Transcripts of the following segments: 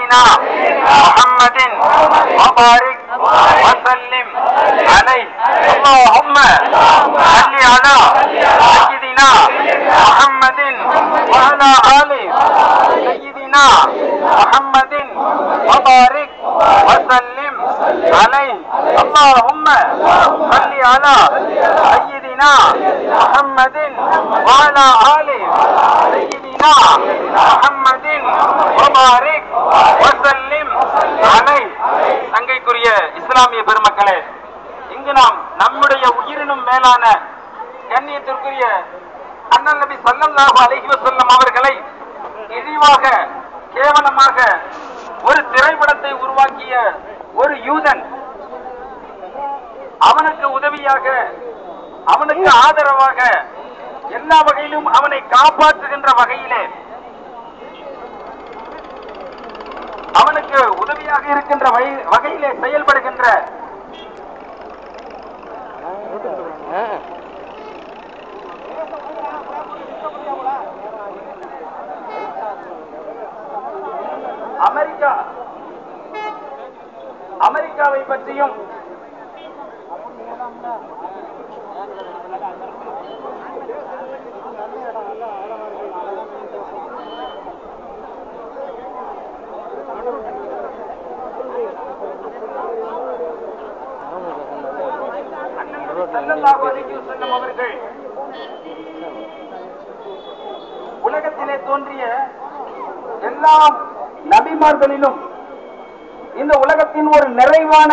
سيدنا محمد وبارك وسلم عليه. اللهم صل على سيدنا محمد وعلى آل سيدنا محمد وبارك وسلم عليه. اللهم صل على سيدنا محمد وعلى آل سيدنا محمد وبارك وسلم عليه. தங்கைக்குரிய இஸ்லாமிய பெருமக்களே, இங்கு நாம் நம்முடைய உயிரினும் மேலான கண்ணியத்திற்குரிய அண்ணல் நபி ஸல்லல்லாஹு அலைஹி வஸல்லம் அவர்களை இழிவாக கேவலமாக ஒரு திரைப்படத்தை உருவாக்கிய ஒரு யூதன், அவனுக்கு உதவியாக, அவனுக்கு ஆதரவாக, எல்லா வகையிலும் அவனை காப்பாற்றுகின்ற வகையிலே, அவனுக்கு உதவியாக இருக்கின்ற வகையிலே செயல்படுகின்ற அமெரிக்காவை பற்றியும் அவர்கள் உலகத்திலே தோன்றிய எல்லா நபிமார்களிலும் இந்த உலகத்தின் ஒரு நிறைவான,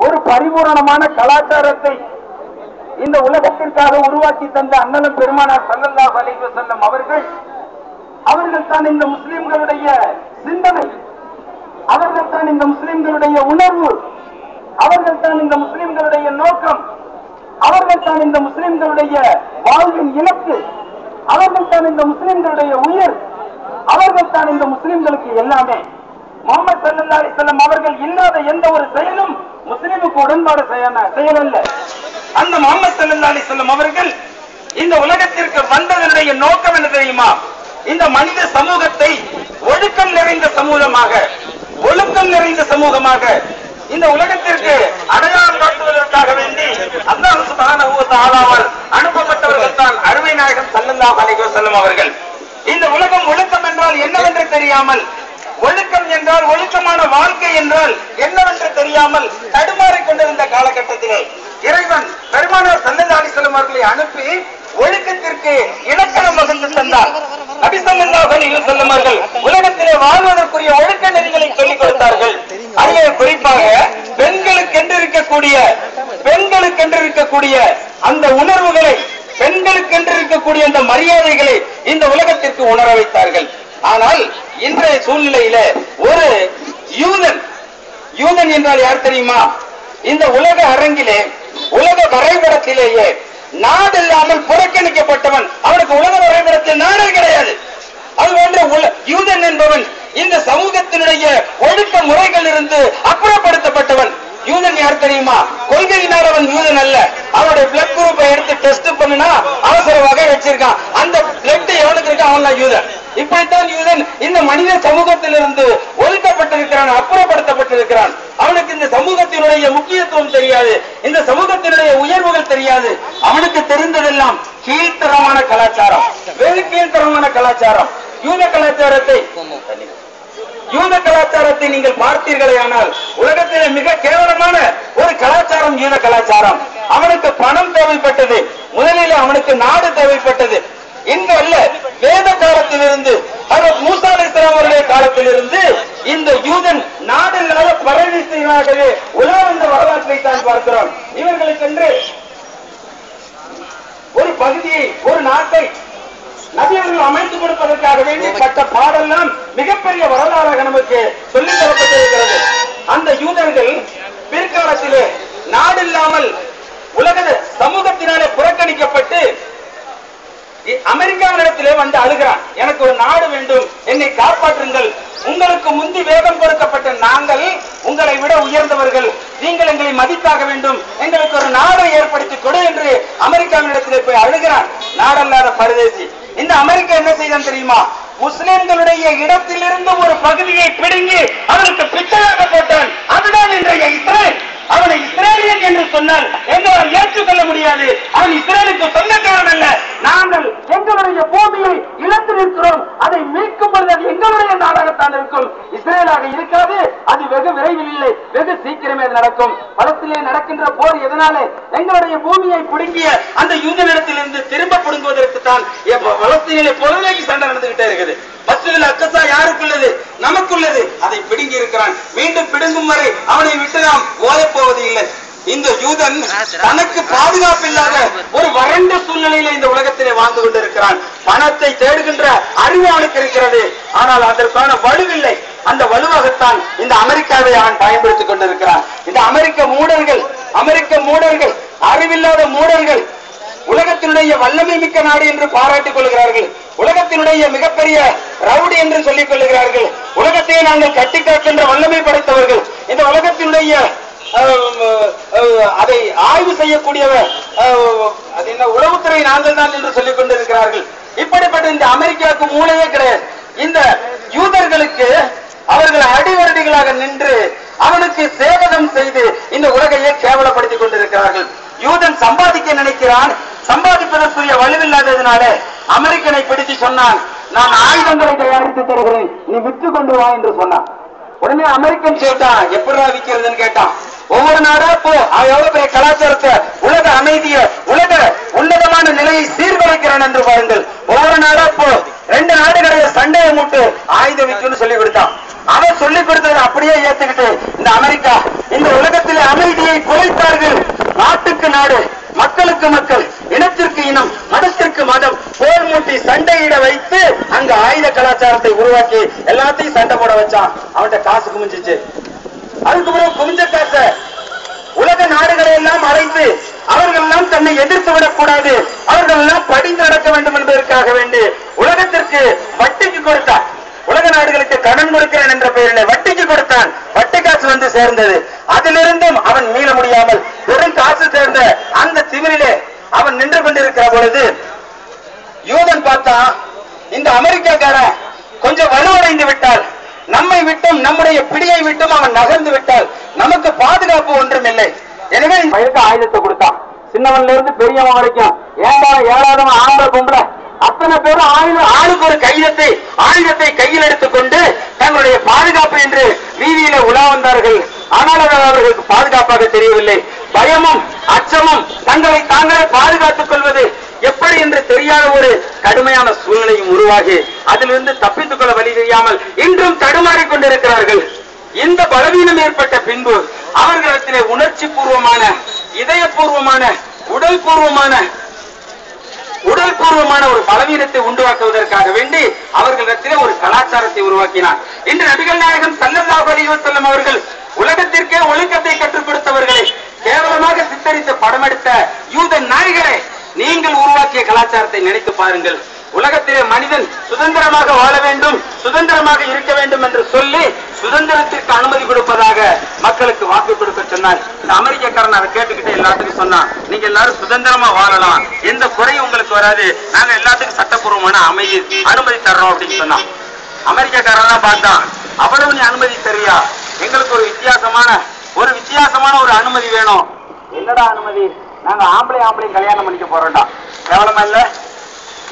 ஒரு பரிபூரணமான கலாச்சாரத்தை இந்த உலகத்திற்காக உருவாக்கி தந்த அண்ணலும் பெருமானார் ஸல்லல்லாஹு அலைஹி வஸல்லம் அவர்கள் தான் இந்த முஸ்லிம்களுடைய சிந்தனை, அவர்கள் தான் இந்த முஸ்லிம்களுடைய உணர்வு, அவர்கள் தான் இந்த முஸ்லிம்களுடைய நோக்கம், அவர்கள் தான் இந்த முஸ்லிம்களுடைய வாழ்வின் இலக்கு, அவர்கள் தான் இந்த முஸ்லிம்களுடைய உயிர், அவர்கள் தான் இந்த முஸ்லிம்களுக்கு எல்லாமே. முஹம்மது ஸல்லல்லாஹு அலைஹி வஸல்லம் அவர்கள் இல்லாத எந்த ஒரு செயலும் முஸ்லிமுக்கு உடன்பாடு செயல் அல்ல. அந்த முஹம்மது ஸல்லல்லாஹு அலைஹி வஸல்லம் அவர்கள் இந்த உலகத்திற்கு வந்ததனுடைய நோக்கம் என்ன தெரியுமா? இந்த மனித சமூகத்தை ஒழுக்கம் நிறைந்த சமூகமாக, ஒழுக்கம் நிறைந்த சமூகமாக இந்த உலகத்திற்கு அடையாளம் காட்டுவதற்காக வேண்டி அல்லாஹ் சுப்ஹானஹு வ தஆலாவால் அனுப்பப்பட்டவர்கள் தான் அருமை நாயகம் ஸல்லல்லாஹு அலைஹி வஸல்லம் அவர்கள். இந்த உலகம் ஒழுக்கம் என்றால் என்னவென்று தெரியாமல், ஒழுக்கம் என்றால், ஒழுக்கமான வாழ்க்கை என்றால் என்னவென்று தெரியாமல் தடுமாறிக் கொண்டிருந்த காலகட்டத்திலே இறைவன் பெருமானார் ஸல்லல்லாஹு அலைஹி வஸல்லம் அவர்களை அனுப்பி ஒழுக்கத்திற்கு இலக்கணம் வகுத்து தந்தார். நபி ஸல்லல்லாஹு அலைஹி வஸல்லம் அவர்கள் உலகத்திலே வாழ்வதற்குரிய ஒழுக்க நெறிகளை சொல்லிக் கொடுத்தார்கள். அதிலே குறிப்பாக பெண்களுக்கென்று இருக்கக்கூடிய அந்த உணர்வுகளை, பெண்களுக்கென்று இருக்கக்கூடிய அந்த மரியாதைகளை இந்த உலகத்திற்கு உணர வைத்தார்கள். ஆனால் இன்றைய சூழ்நிலையில ஒரு யூதன் என்றால் யார் தெரியுமா? இந்த உலக அரங்கிலே, உலக வரைபடத்திலேயே நாடு இல்லாமல் புறக்கணிக்கப்பட்டவன். அவனுக்கு உலக வரைபடத்தில் நாடே கிடையாது. அதுபோன்ற யூதன் என்பவன் இந்த சமூகத்தினுடைய ஒழுக்க முறைகள் இருந்து அப்புறப்படுத்தப்பட்டவன். யூதன் யார் தெரியுமா? கொள்கையினால் அவன் யூதன் அல்ல. அவனுடைய பிளட் குரூப்பை எடுத்து டெஸ்ட் பண்ணுனா அவசர வகை வச்சிருக்கான். அந்த பிளட் எவனுக்கு இருக்கு அவன் யூதன். இப்படித்தான் யூதன் இந்த மனித சமூகத்திலிருந்து ஒதுக்கப்பட்டிருக்கிறான், அப்புறப்படுத்தப்பட்டிருக்கிறான். அவனுக்கு இந்த சமூகத்தினுடைய முக்கியத்துவம் தெரியாது, இந்த சமூகத்தினுடைய உயர்வுகள் தெரியாது. அவனுக்கு தெரிந்ததெல்லாம் கீழ்த்தரமான கலாச்சாரம், வெகு கீழ்த்தரமான கலாச்சாரம். யூத கலாச்சாரத்தை நீங்கள் பார்த்தீர்களே ஆனால் உலகத்திலே மிக கேவலமான ஒரு கலாச்சாரம் யூத கலாச்சாரம். அவனுக்கு பணம் தேவைப்பட்டது, முதலில் அவனுக்கு நாடு தேவைப்பட்டது. இன்று அல்ல, வேத காலத்திலிருந்து, மூசா அலைஹிஸ்ஸலாம் அவருடைய காலத்திலிருந்து இந்த யூதன் நாடில்லாத பரதேசிகளாகவே உலக வந்த வரலாற்றை தான் பார்க்கிறோம். இவர்களுக்கென்று ஒரு பகுதியை, ஒரு நாட்டை நபியவர்கள் அமைத்துக் கொடுப்பதற்காக வேண்டி பட்ட பாடெல்லாம் மிகப்பெரிய வரலாறாக நமக்கு சொல்லித் தரப்பட்டிருக்கிறது. அந்த யூதர்கள் பிற்காலத்திலே நாடில்லாமல் உலக சமூகத்தினாலே புறக்கணிக்கப்பட்டு அமெரிக்காவிடத்திலே வந்து அழுகிறான், எனக்கு ஒரு நாடு வேண்டும், என்னை காப்பாற்றுங்கள். உங்களுக்கு முந்தி வேகம் கொடுக்கப்பட்ட நாங்கள் உங்களை விட உயர்ந்தவர்கள், நீங்கள் எங்களை மதித்தாக வேண்டும், எங்களுக்கு ஒரு நாடை ஏற்படுத்தி கொடு என்று அமெரிக்காவிடத்திலே போய் அழுகிறான். நாடல்லாத பரதேசி. இந்த அமெரிக்கா என்ன செய்தான் தெரியுமா? முஸ்லிம்களுடைய இடத்திலிருந்து ஒரு பகுதியை பிடுங்கி அவனுக்கு பிச்சையாக போட்டான். அதுதான் இன்றைய இஸ்ரேல். அவனை இஸ்ரேலியன் என்று சொன்னால் எங்களால் ஏற்றுக்கொள்ள முடியாது. அவன் இஸ்ரேலுக்கு சொந்தக்காரன் அல்ல. நாங்கள் எங்களுடைய பூமியை இழந்து நிற்கிறோம். அதை மீட்கும் பொழுது அது எங்களுடைய நாடாகத்தான் இருக்கும், இஸ்ரேலாக இருக்காது. அது வெகு விரைவில் இல்லை, வெகு சீக்கிரமே அது நடக்கும். பலத்திலே நடக்கின்ற போர் எதனாலே? எங்களுடைய பூமியை பிடுங்கிய அந்த யூதனிடத்திலிருந்து திரும்ப பிடுங்குவதற்கு தான் பலஸ்தீனிலே பொழுதுக்கு சண்டை நடந்துகிட்டே இருக்குது. மஸ்ஜிதுல் அக்ஸா யாருக்குள்ளது? நமக்குள்ளது. அதை பிடுங்கி இருக்கிறான். மீண்டும் பிடுங்கும் வரை அவனை விட்டு நாம் ஓயப் போவது இல்லை. இந்த யூதன் தனக்கு பாதுகாப்பு இல்லாத ஒரு வறண்ட சூழ்நிலையில இந்த உலகத்திலே வாழ்ந்து கொண்டிருக்கிறான். பணத்தை தேடுகின்ற அறிவு அவனுக்கு இருக்கிறது, ஆனால் அதற்கான வலுவில்லை. அந்த வலுவாகத்தான் இந்த அமெரிக்காவை அவன் பயன்படுத்திக் கொண்டிருக்கிறான். இந்த அமெரிக்க மூடர்கள், அறிவில்லாத மூடர்கள் உலகத்தினுடைய வல்லமை மிக்க நாடு என்று பாராட்டிக் கொள்கிறார்கள். உலகத்தினுடைய மிகப்பெரிய ரவுடி என்று சொல்லிக் கொள்கிறார்கள். உலகத்தையே நாங்கள் கட்டி காக்கின்ற வல்லமை படைத்தவர்கள். இந்த உலகத்தினுடைய அதை ஆய்வு செய்யக்கூடியவர் அது என்ன உளவுத்துறை நாங்கள் தான் என்று சொல்லிக் கொண்டிருக்கிறார்கள். இப்படிப்பட்ட இந்த அமெரிக்காவுக்கு மூளையே கிடையாது. இந்த யூதர்களுக்கு அவர்கள் அடிவரடிகளாக நின்று அவனுக்கு சேவகம் செய்து இந்த உலகையே கேவலப்படுத்திக் கொண்டிருக்கிறார்கள். யூதன் சம்பாதிக்க நினைக்கிறான். சம்பாதிப்பதற்குரிய வலுவில்லாததுனால அமெரிக்கனை பிடித்து சொன்னான், நான் ஆயுதங்களை தயாரித்து தருகிறேன், நீ விற்று கொண்டு வா என்று சொன்னான். உடனே அமெரிக்கன் கேட்டான், எப்படா விற்கிறதுன்னு கேட்டான். ஒவ்வொரு நாடா போ, எவ்வளவு பெரிய கலாச்சாரத்தை, உலக அமைதிய, உலக உன்னதமான நிலையை சீர்குலைக்கிறான் என்று பாருங்கள். ஒவ்வொரு நாடா போ, 2 நாடுகளுடைய சண்டையை மூட்டு ஆயுதம் விற்குன்னு சொல்லி கொடுத்தான். அவன் சொல்லி கொடுத்ததை அப்படியே ஏத்துக்கிட்டு இந்த அமெரிக்கா இந்த உலகத்திலே அமைதியை குலைத்தார்கள். நாட்டுக்கு நாடு, மக்களுக்கு மக்கள், இனத்திற்கு இனம், மதத்திற்கு மதம் போர் மூட்டி சண்டையிட வைத்து அங்க ஆயுத கலாச்சாரத்தை உருவாக்கி எல்லாத்தையும் சண்டை போட வச்சான். அவன்கிட்ட காசு குமிஞ்சிச்சு. அதுக்கு பிறகு குமிஞ்ச காச உலக நாடுகளை எல்லாம் அழைத்து அவர்கள் எல்லாம் தன்னை எதிர்த்து விடக்கூடாது, அவர்கள் எல்லாம் படிந்து நடக்க வேண்டும் என்பதற்காக வேண்டி உலகத்திற்கு வட்டிக்கு கொடுத்தார். உலக நாடுகளுக்கு கடன் கொடுக்கிறேன் என்ற பெயரில் வட்டிக்கு கொடுத்தான். வட்டி காசு வந்து சேர்ந்தது. அதிலிருந்தும் அவன் மீள முடியாமல் வெறும் காசு சேர்ந்த அந்த திமிரிலே அவன் நின்று கொண்டிருக்கிற பொழுது யூதன் பார்த்தா இந்த அமெரிக்காக்காரன் கொஞ்சம் வலுவடைந்து விட்டால், நம்மை விட்டும் நம்முடைய பிடியை விட்டும் அவன் நகர்ந்து விட்டால் நமக்கு பாதுகாப்பு ஒன்றும் இல்லை. எனவே ஆயுதத்தை கொடுத்தான். சின்னவன்ல இருந்து பெரியவன் வரைக்கும், ஏழாதவன் ஆம்பளை பொம்பளை அத்தனை பேரும் ஆளுக்கு ஒரு ஆயுதத்தை கையில் எடுத்துக் கொண்டு தங்களுடைய பாதுகாப்பு என்று வீதியில உலா வந்தார்கள். ஆனால் அவர்களுக்கு பாதுகாப்பாக தெரியவில்லை. பயமும் அச்சமும் தங்களை தாங்களே பாதுகாத்துக் கொள்வது எப்படி என்று தெரியாத ஒரு கடுமையான சூழ்நிலையும் உருவாகி அதிலிருந்து தப்பித்துக் கொள்ள வழி தெரியாமல் இன்றும் தடுமாறிக் கொண்டிருக்கிறார்கள். இந்த பலவீனம் ஏற்பட்ட பின்பு அவர்களிடத்திலே உணர்ச்சி பூர்வமான, இதயபூர்வமான, உடல்பூர்வமான ஒரு பலவீனத்தை உண்டாக்குவதற்காக வேண்டி அவர்களிடத்திலே ஒரு கலாச்சாரத்தை உருவாக்கினார். இன்று நபிகள் நாயகம் ஸல்லல்லாஹு அலைஹி வஸல்லம் அவர்கள் உலகத்திற்கே ஒழுக்கத்தை கற்றுக் கொடுத்தவர்களை கேவலமாக சித்தரித்து படமெடுத்த யூத நாய்களே, நீங்கள் உருவாக்கிய கலாச்சாரத்தை நினைத்து பாருங்கள். உலகத்திலே மனிதன் சுதந்திரமாக வாழ வேண்டும், சுதந்திரமாக இருக்க வேண்டும் என்று சொல்லி சுதந்திரத்திற்கு அனுமதி கொடுப்பதாக மக்களுக்கு வாக்கு கொடுக்க சொன்னார். இந்த அமெரிக்காரன் அதை கேட்டுக்கிட்டு எல்லாத்துக்கும் சொன்னான், நீங்க எல்லாரும் சுதந்திரமா வாழலாம், எந்த குறையும் உங்களுக்கு வராது, நாங்க எல்லாத்துக்கும் சட்டப்பூர்வமான அனுமதி தர்றோம் அப்படின்னு சொன்னான். அமெரிக்காக்காரன் பார்த்தான், அவ்வளவு நீ அனுமதி தரியா? எங்களுக்கு ஒரு வித்தியாசமான ஒரு அனுமதி வேணும். என்னடா அனுமதி? நாங்க ஆம்பளை கல்யாணம் பண்ணிக்க போறோம்டா. கேவலமா இல்ல?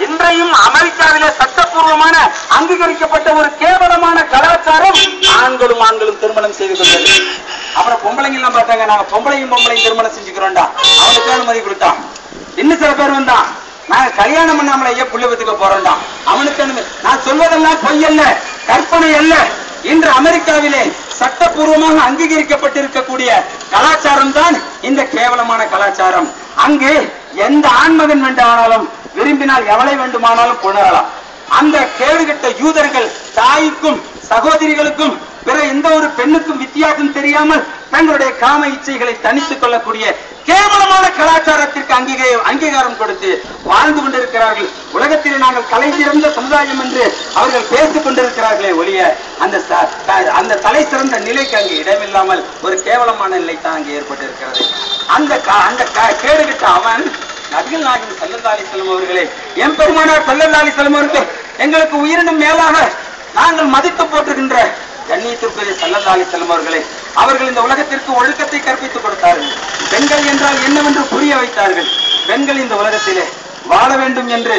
இன்றையும் அமெரிக்காவிலே சட்டப்பூர்வமான அங்கீகரிக்கப்பட்ட ஒரு கேவலமான கலாச்சாரம் ஆண்களும் திருமணம் செய்து கொண்டது. அப்புறம் பொம்பளைங்க எல்லாம் பார்த்தாங்க, நாங்க பொம்பளையும் திருமணம் செஞ்சுக்கிறோம்டா, அவனுக்கு அனுமதி கொடுத்தான். இன்னும் சில பேர் வந்தான், நாங்க கல்யாணம் பண்ணாமல ஐயா புள்ள பெத்துக்க போறோம்டா, அவனுக்கு அனுமதி. நான் சொல்வதெல்லாம் பொய் அல்ல, கற்பனை அல்ல. இன்று அமெரிக்காவிலே சட்டப்பூர்வமாக அங்கீகரிக்கப்பட்டிருக்கக்கூடிய கலாச்சாரம் தான் இந்த கேவலமான கலாச்சாரம். அங்கு எந்த ஆண்மகன் வேண்டானாலும் விரும்பினால் எவளை வேண்டுமானாலும் கொணரலாம். அந்த கேடுகட்ட யூதர்கள் தாய்க்கும் சகோதரிகளுக்கும் பிற எந்த ஒரு பெண்ணுக்கும் வித்தியாசம் தெரியாமல் தங்களுடைய காம இச்சைகளை தனித்துக் கொள்ளக்கூடிய கேவலமான கலாச்சாரத்திற்கு அங்கீகாரம் கொடுத்து வாழ்ந்து கொண்டிருக்கிறார்கள். உலகத்திலே நாங்கள் கலை சிறந்த சமுதாயம் என்று அவர்கள் பேசிக் கொண்டிருக்கிறார்களே ஒழிய அந்த தலை சிறந்த நிலைக்கு அங்கு இடமில்லாமல் ஒரு கேவலமான நிலை தான் அங்கே ஏற்பட்டிருக்கிறது. அந்த கேடுகிட்ட அவன் நபிகள் நாயகம் ஸல்லல்லாஹு அலைஹி வஸல்லம் அவர்களே, எம்பெருமானார் ஸல்லல்லாஹு அலைஹி வஸல்லம் அவர்கள் எங்களுக்கு உயிரினும் மேலாக நாங்கள் மதித்து போற்றுகின்ற கண்ணியத்திற்குரிய ஸல்லல்லாஹு அலைஹி வஸல்லம் அவர்களே, அவர்கள் இந்த உலகத்திற்கு ஒழுக்கத்தை கற்பித்துக் கொடுத்தார்கள். பெண்கள் என்றால் என்னவென்று புரிய வைத்தார்கள். பெண்கள் இந்த உலகத்திலே வாழ வேண்டும் என்று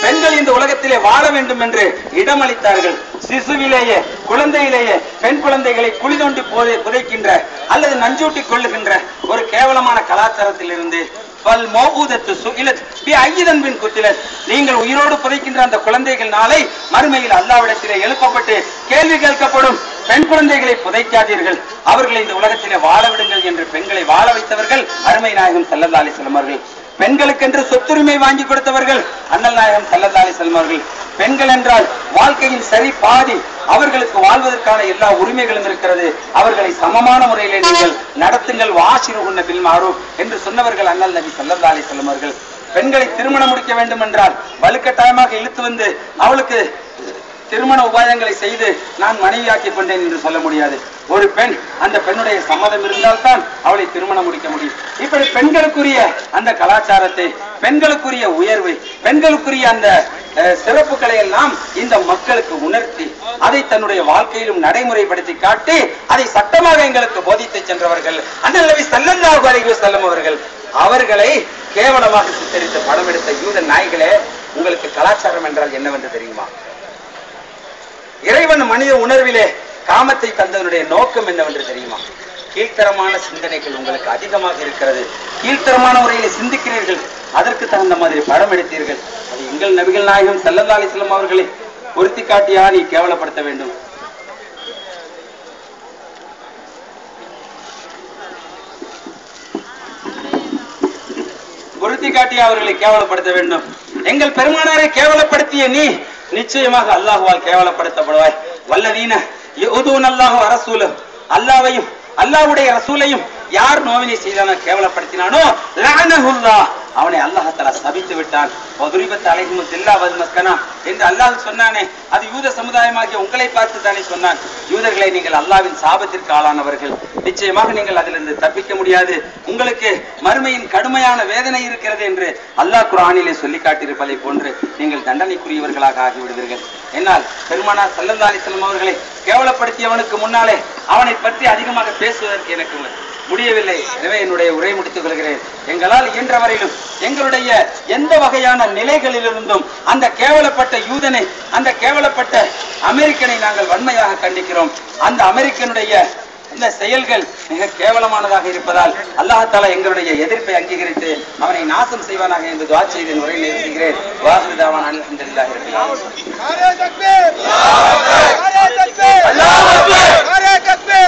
பெண்கள் இந்த உலகத்திலே வாழ வேண்டும் என்று இடமளித்தார்கள். சிசுவிலேயே, குழந்தையிலேயே பெண் குழந்தைகளை குழி தோண்டி புதைக்கின்ற அல்லது நஞ்சூட்டி கொள்ளுகின்ற ஒரு கேவலமான கலாச்சாரத்தில் இருந்து நீங்கள் உயிரோடு புதைக்கின்ற அந்த குழந்தைகள் நாளை மறுமையில் அல்லாஹ்விடத்திலே எழுப்பப்பட்டு கேள்வி கேட்கப்படும். பெண் குழந்தைகளை புதைக்காதீர்கள், அவர்களை இந்த உலகத்திலே வாழ விடுங்கள் என்று பெண்களை வாழ வைத்தவர்கள் அருமை நாயகம் ஸல்லல்லாஹு அலைஹி வஸல்லம் அவர்கள். பெண்களுக்கென்று சொத்துரிமை வாங்கி கொடுத்தவர்கள் அண்ணல் நாயகம் ஸல்லல்லாஹு அலைஹி வஸல்லம் அவர்கள். பெண்கள் என்றால் வாழ்க்கையின் சரி பாதி, அவர்களுக்கு வாழ்வதற்கான எல்லா உரிமைகளும் இருக்கிறது, அவர்களை சமமான முறையிலே நீங்கள் நடத்துங்கள், வாஷிருஹுன்ன பில் மஅரூஃப் என்று சொன்னவர்கள் அண்ணல் நபி ஸல்லல்லாஹு அலைஹி வஸல்லம் அவர்கள். பெண்களை திருமணம் முடிக்க வேண்டும் என்றால் வலுக்கட்டாயமாக இழுத்து வந்து அவளுக்கு திருமண உபாயங்களை செய்து நான் மனைவியாக்கி கொண்டேன் என்று சொல்ல முடியாது. ஒரு பெண், அந்த பெண்ணுடைய சம்மதம் இருந்தால்தான் அவளை திருமணம் முடிக்க முடியும். இப்படி பெண்களுக்குரிய அந்த கலாச்சாரத்தை, பெண்களுக்குரிய உயர்வை, பெண்களுக்குரிய அந்த சிறப்புகளை எல்லாம் இந்த மக்களுக்கு உணர்த்தி அதை தன்னுடைய வாழ்க்கையிலும் நடைமுறைப்படுத்தி காட்டி அதை சட்டமாக எங்களுக்கு போதித்து சென்றவர்கள் அண்ணல் நபி ஸல்லல்லாஹு அலைஹி வஸல்லம் அவர்கள். அவர்களை கேவலமாக சித்தரித்து படம் எடுத்த யூத நாய்களே, உங்களுக்கு கலாச்சாரம் என்றால் என்னவென்று தெரியுமா? இறைவன் மனித உணர்விலே காமத்தை தந்ததனுடைய நோக்கம் என்னவென்று தெரியுமா? கீழ்த்தரமான சிந்தனைகள் உங்களுக்கு அதிகமாக இருக்கிறது, கீழ்த்தரமான முறையிலே சிந்திக்கிறீர்கள், அதற்கு தகுந்த மாதிரி படம் எடுத்தீர்கள். அது எங்கள் நபிகள் நாயகம் ஸல்லல்லாஹு அலைஹி வஸல்லம் அவர்களை பொருத்தி காட்டியா நீ கேவலப்படுத்த வேண்டும்? பொருத்தி காட்டியா அவர்களை கேவலப்படுத்த வேண்டும்? எங்கள் பெருமானாரை கேவலப்படுத்திய நீ நிச்சயமாக அல்லாஹ்வால் கேவலப்படுத்தப்படுவாய். வல்லதீன யுதூனல்லாஹு வ ரசூலஹு, அல்லாஹ்வையும் அல்லாஹ்வுடைய ரசூலையும் யார் நோவினை செய்தானோ, கேவலப்படுத்தினானோ, லஅனஹுல்லாஹ், அவனை அல்லாஹ் தஆலா சபித்து விட்டான். வதுரிபத் அலைஹிம் தில்லா வல் மஸ்கனா என்று அல்லாஹ் சொன்னானே, அது யூத சமுதாயமாகிய உங்களை பார்த்து தானே சொன்னான். யூதர்களை, நீங்கள் அல்லாஹ்வின் சாபத்திற்கு ஆளானவர்கள், நிச்சயமாக நீங்கள் அதிலிருந்து தப்பிக்க முடியாது, உங்களுக்கு மறுமையின் கடுமையான வேதனை இருக்கிறது என்று அல்லாஹ் குர்ஆனிலே சொல்லி காட்டியிருப்பதை போன்று நீங்கள் தண்டனைக்குரியவர்களாக ஆகிவிடுவீர்கள். என்னால் பெருமானார் ஸல்லல்லாஹு அலைஹி வஸல்லம் அவர்களை கேவலப்படுத்தியவனுக்கு முன்னாலே அவனை பற்றி அதிகமாக பேசுவதற்கு எனக்கு முடியவில்லை. எனவே என்னுடைய உரை முடித்துக் கொள்கிறேன். எங்களால் இயன்றவரையிலும் எங்களுடைய எந்த வகையான நிலைகளிலிருந்தும் அந்த கேவலப்பட்ட யூதனை, அந்த கேவலப்பட்ட அமெரிக்கனை நாங்கள் வன்மையாக கண்டிக்கிறோம். அந்த அமெரிக்கனுடைய இந்த செயல்கள் மிக கேவலமானதாக இருப்பதால் அல்லாஹ் தஆலா எங்களுடைய எதிர்ப்பை அங்கீகரித்து அவனை நாசம் செய்வானாக என்று துஆ செய்து உரையை நிறுத்துகிறேன். வாஹிரு தாவானா அல்ஹம்துலில்லாஹி ரப்பில் ஆலமீன்.